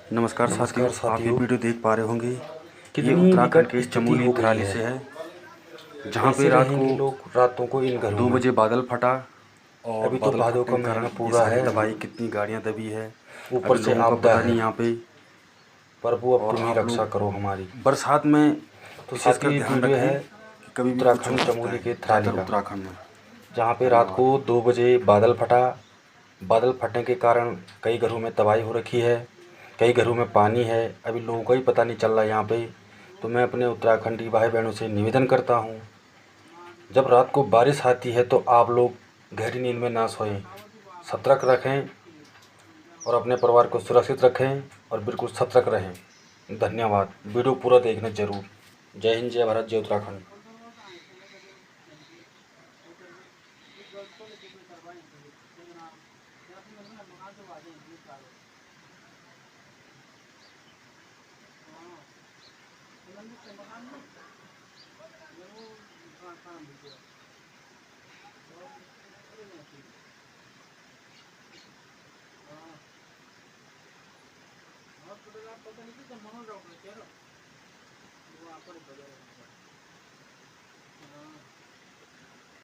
नमस्कार साथियों, आप ये वीडियो देख पा रहे होंगे। ये कितनी उत्तराखंड विकट के स्थिति चमोली हो गई थराली है। से है, जहाँ पे कैसे रात रहेंगे को लोग रातों को इन घरों 2 में। बजे बादल फटा और अभी तो बादल भादों फटने का के महीना कारण ये पूरा सारी है, तबाही, कितनी गाड़ियाँ दबी है। ऊपर अभी से लोगों का आपदा पता है। नहीं यहाँ पे। प्रभु अब और तुम ही आप रक्षा करो लोग हमारी। बरसात में तो विशेषकर साथियों, ये ध्यान वीडियो रखें है कि कभी भी कुछ हो उत्तराखंड सकता चमोली है, के थराली ज़्यादातर का, उत्तराखंड में। जहाँ पे रात को धन्यवाद। 2 बजे बादल फटा। बादल फटने के कारण कई घरों में तबाही हो रखी है, कई घरों में पानी है। अभी लोगों का ही पता नहीं चल रहा यहाँ पे। तो मैं अपने उत्तराखंडी भाई बहनों से निवेदन करता हूँ, जब रात को बारिश आती है तो आप लोग गहरी नींद में ना सोएं, सतर्क रखें और अपने परिवार को सुरक्षित रखें और बिल्कुल सतर्क रहें। धन्यवाद। वीडियो पूरा देखना जरूर। जय हिंद, जय भारत, जय उत्तराखंड। हॉस्पिटल आप पता नहीं कि मनोज डॉक्टर कह रहे हो वो आप